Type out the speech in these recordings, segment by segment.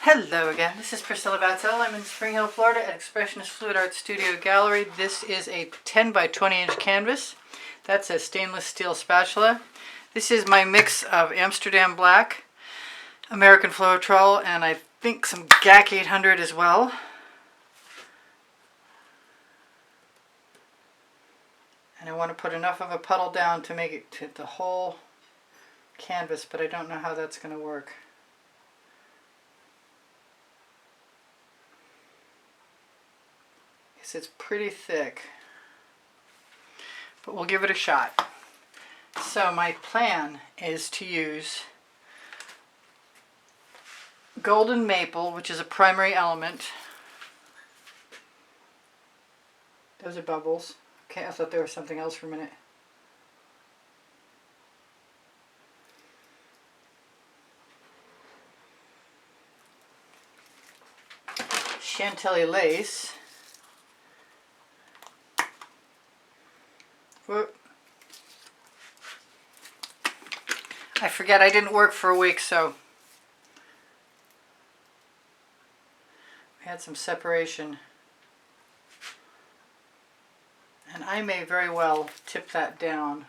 Hello again, this is Priscilla Batzell. I'm in Spring Hill, Florida at Expressionist Fluid Art Studio Gallery. This is a 10 by 20 inch canvas. That's a stainless steel spatula. This is my mix of Amsterdam Black, American Floetrol, and I think some GAC 800 as well. And I want to put enough of a puddle down to make it to the whole canvas, but I don't know how that's going to work. It's pretty thick, but we'll give it a shot. So my plan is to use Golden Maple, which is a primary element. Those are bubbles. Okay, I thought there was something else for a minute. Chantilly lace. Whoop. I forget I didn't work for a week, so we had some separation. And I may very well tip that down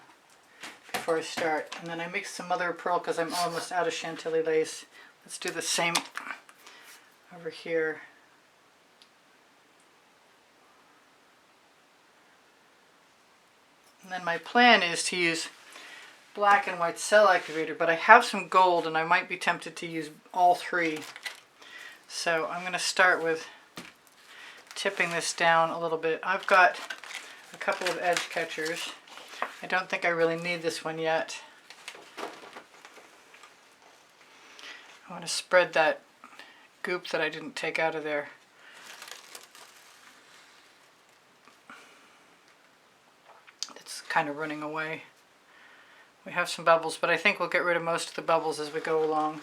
before I start. And then I mix some mother of pearl because I'm almost out of Chantilly lace. Let's do the same over here. And then my plan is to use black and white cell activator, but I have some gold and I might be tempted to use all three. So I'm going to start with tipping this down a little bit. I've got a couple of edge catchers. I don't think I really need this one yet. I want to spread that goop that I didn't take out of there. Kind of running away. We have some bubbles, but I think we'll get rid of most of the bubbles as we go along.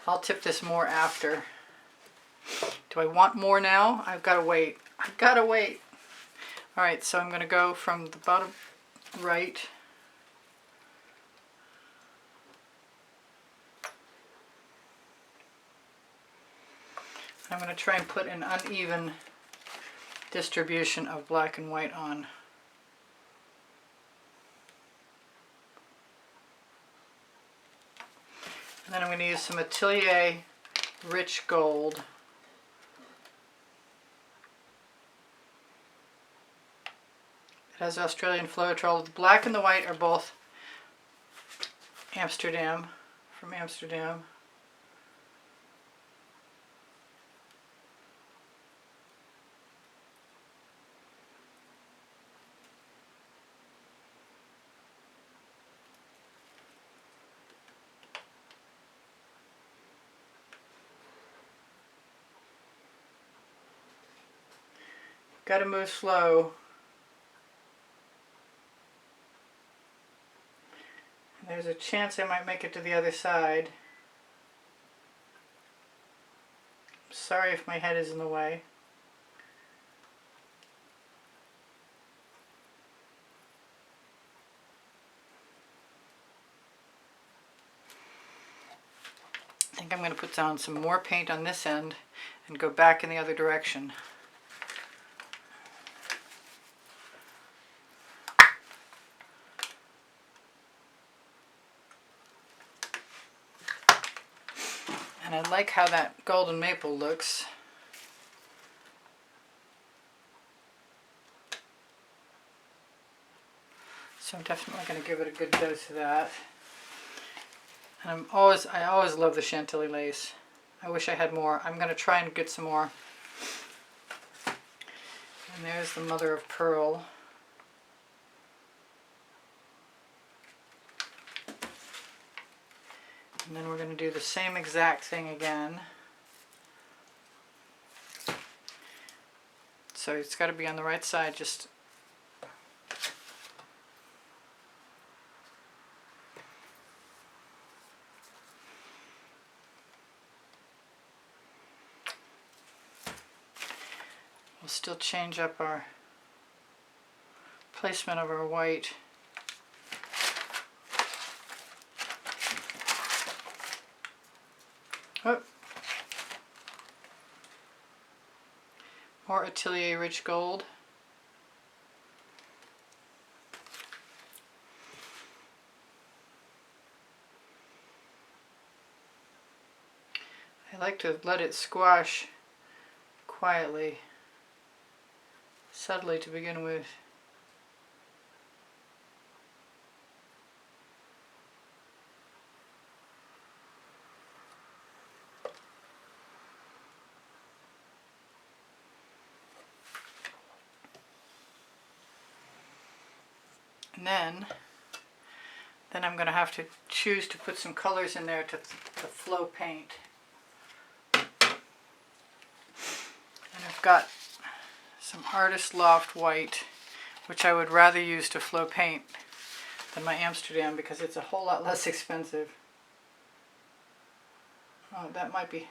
I'll tip this more after. Do I want more now? I've got to wait. I've got to wait. Alright, so I'm going to go from the bottom right. I'm going to try and put an uneven distribution of black and white on. And then I'm going to use some Atelier Rich Gold. It has Australian Floetrol. The black and the white are both Amsterdam, from Amsterdam. Got to move slow. And there's a chance I might make it to the other side. I'm sorry if my head is in the way. I think I'm going to put down some more paint on this end and go back in the other direction. And I like how that golden maple looks. So I'm definitely going to give it a good dose of that. And I always love the Chantilly lace. I wish I had more. I'm going to try and get some more. And there's the mother of pearl. And then we're going to do the same exact thing again. So it's got to be on the right side, just we'll still change up our placement of our white. Oh, More Atelier Rich Gold. I like to let it squash quietly, subtly to begin with. And then I'm going to have to choose to put some colors in there to flow paint. And I've got some Artist Loft White, which I would rather use to flow paint than my Amsterdam because it's a whole lot less expensive. Oh, that might be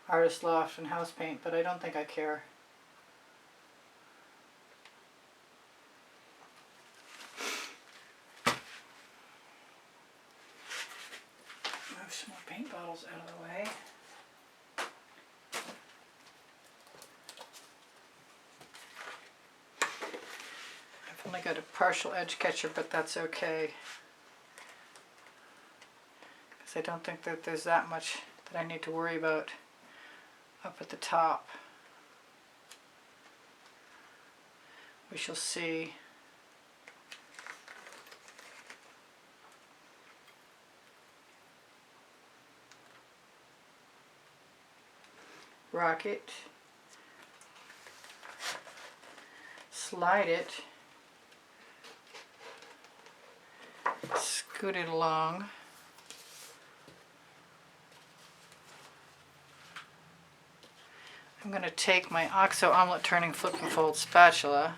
Artist Loft and House Paint, but I don't think I care. Move some more paint bottles out of the way. I've only got a partial edge catcher, but that's okay. Because I don't think that there's that much that I need to worry about up at the top. We shall see. Rock it, slide it, scoot it along, I'm going to take my OXO omelet turning flip and fold spatula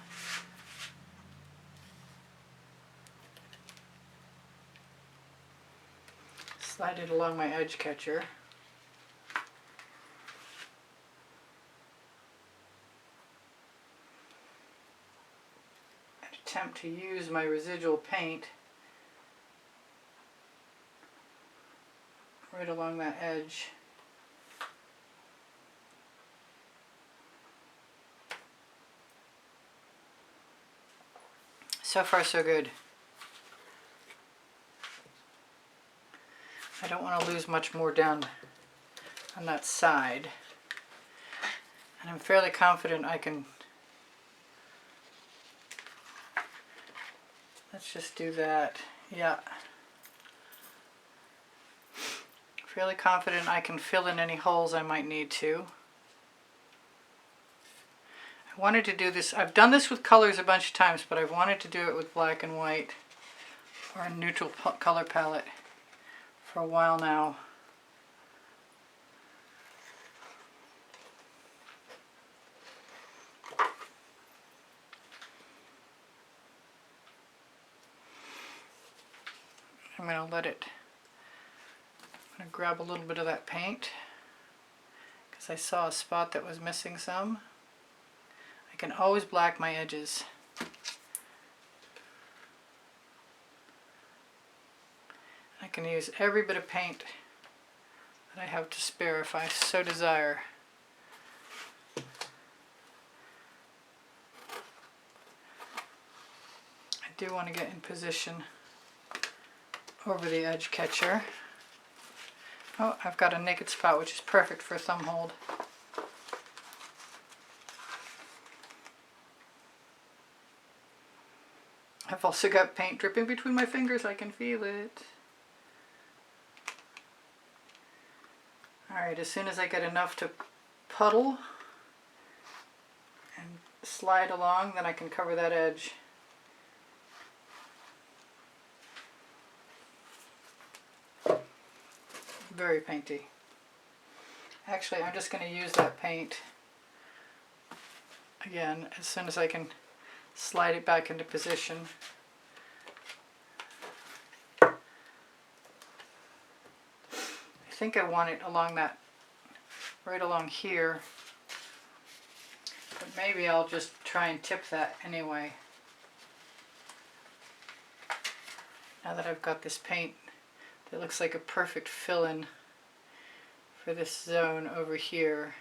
slide it along my edge catcher. Attempt to use my residual paint right along that edge. So far so good. I don't want to lose much more down on that side. And I'm fairly confident I can. Let's just do that. Yeah. Fairly confident I can fill in any holes I might need to. I wanted to do this. I've done this with colors a bunch of times, but I've wanted to do it with black and white or a neutral color palette for a while now. I'm going to let it, I'm going to grab a little bit of that paint because I saw a spot that was missing some. I can always black my edges. I can use every bit of paint that I have to spare if I so desire. I do want to get in position over the edge catcher. Oh, I've got a naked spot which is perfect for a thumb hold. I've also got paint dripping between my fingers, I can feel it. Alright, as soon as I get enough to puddle and slide along, then I can cover that edge. Very painty. Actually, I'm just going to use that paint again as soon as I can slide it back into position. I think I want it along that, right along here, but maybe I'll just try and tip that anyway. Now that I've got this paint that looks like a perfect fill-in for this zone over here.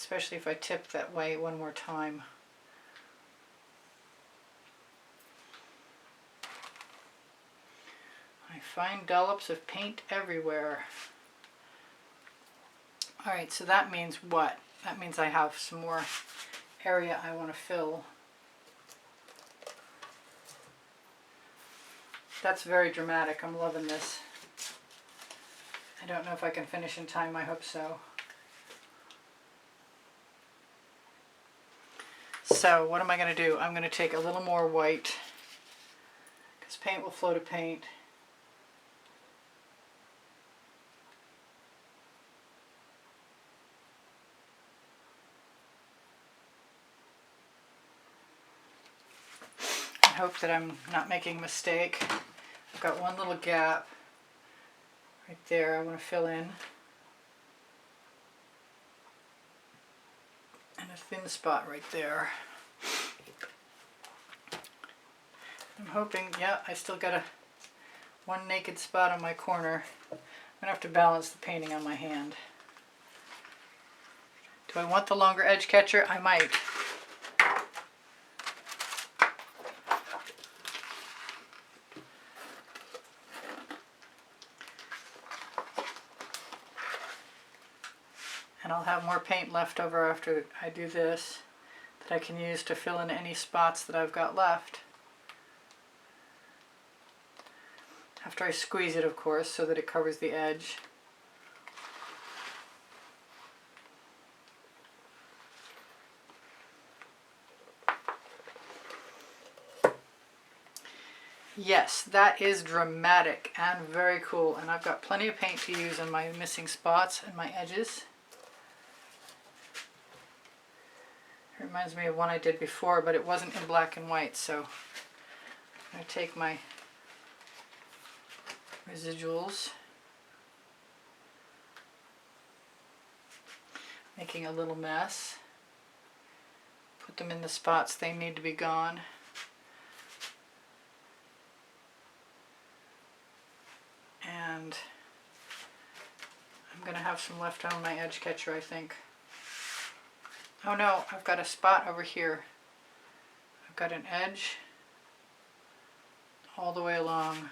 especially if I tip that way one more time. I find dollops of paint everywhere. Alright, so that means what? That means I have some more area I want to fill. That's very dramatic. I'm loving this. I don't know if I can finish in time. I hope so. So what am I going to do? I'm going to take a little more white because paint will flow to paint. I hope that I'm not making a mistake. I've got one little gap right there I want to fill in. And a thin spot right there. I'm hoping, yeah, I still got one naked spot on my corner. I'm going to have to balance the painting on my hand. Do I want the longer edge catcher? I might. And I'll have more paint left over after I do this that I can use to fill in any spots that I've got left. After I squeeze it, of course, so that it covers the edge. Yes, that is dramatic and very cool, and I've got plenty of paint to use in my missing spots and my edges. It reminds me of one I did before, but it wasn't in black and white, so I'm going to take my residuals, making a little mess, put them in the spots they need to be gone. And I'm going to have some left on my edge catcher, I think. Oh no, I've got a spot over here. I've got an edge all the way along.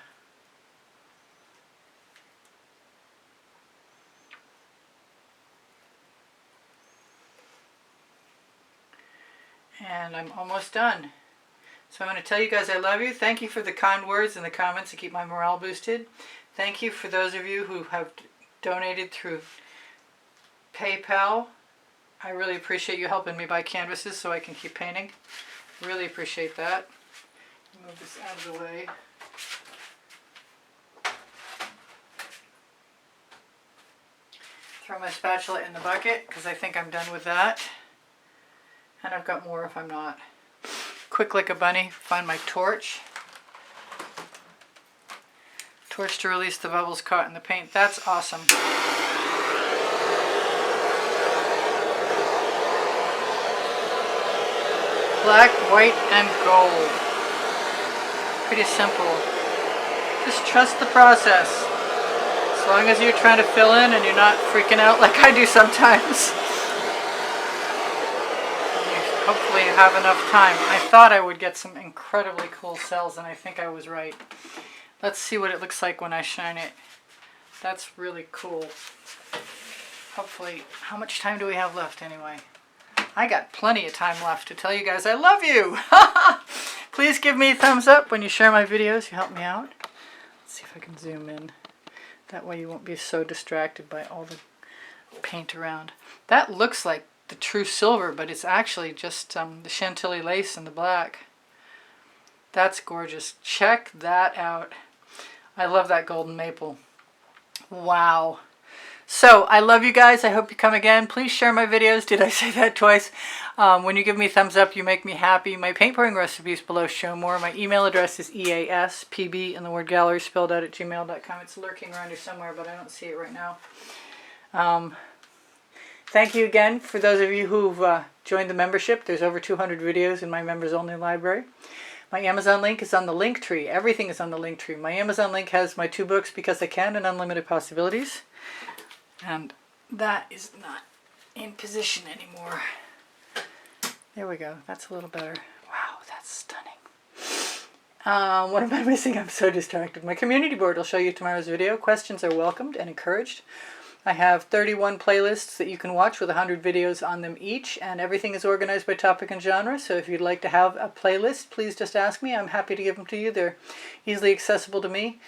And I'm almost done. So I'm going to tell you guys I love you. Thank you for the kind words in the comments to keep my morale boosted. Thank you for those of you who have donated through PayPal. I really appreciate you helping me buy canvases so I can keep painting. Really appreciate that. Move this out of the way. Throw my spatula in the bucket because I think I'm done with that. And I've got more if I'm not. Quick like a bunny, find my torch. Torch to release the bubbles caught in the paint. That's awesome. Black, white, and gold. Pretty simple. Just trust the process. As long as you're trying to fill in and you're not freaking out like I do sometimes. Hopefully you have enough time. I thought I would get some incredibly cool cells, and I think I was right. Let's see what it looks like when I shine it. That's really cool. Hopefully, how much time do we have left anyway? I got plenty of time left to tell you guys I love you. Please give me a thumbs up when you share my videos. You help me out. Let's see if I can zoom in. That way you won't be so distracted by all the paint around. That looks like the true silver, but it's actually just the Chantilly lace and the black. That's gorgeous. Check that out. I love that golden maple. Wow. So, I love you guys. I hope you come again. Please share my videos. Did I say that twice? When you give me a thumbs up, you make me happy. My paint pouring recipes below show more. My email address is easpbgallery and the word gallery spelled out at gmail.com. It's lurking around here somewhere, but I don't see it right now. Thank you again for those of you who've joined the membership. There's over 200 videos in my members only library. My Amazon link is on the link tree. Everything is on the link tree. My Amazon link has my 2 books, Because I Can and Unlimited Possibilities. And that is not in position anymore. There we go. That's a little better. Wow, that's stunning. What am I missing? I'm so distracted. My community board will show you tomorrow's video. Questions are welcomed and encouraged. I have 31 playlists that you can watch with 100 videos on them each, and everything is organized by topic and genre, so if you'd like to have a playlist, please just ask me. I'm happy to give them to you. They're easily accessible to me.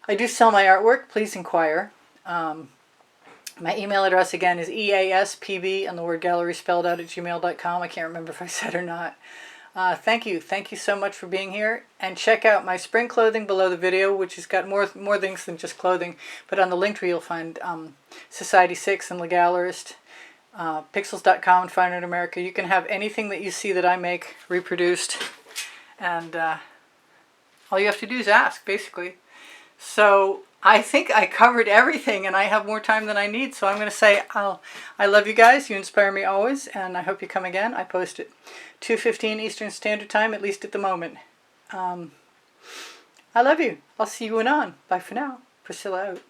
I do sell my artwork. Please inquire. My email address again is easpb and the word gallery spelled out at gmail.com. I can't remember if I said or not. Thank you so much for being here, and check out my spring clothing below the video, which has got more things than just clothing. But on the link tree you'll find Society 6 and Legallerist, Pixels.com and Fine Art America. You can have anything that you see that I make reproduced, and all you have to do is ask, basically. So I think I covered everything, and I have more time than I need, so I'm going to say I love you guys. You inspire me always, and I hope you come again. I post at 2:15 Eastern Standard Time, at least at the moment. I love you. I'll see you on. Bye for now. Priscilla out.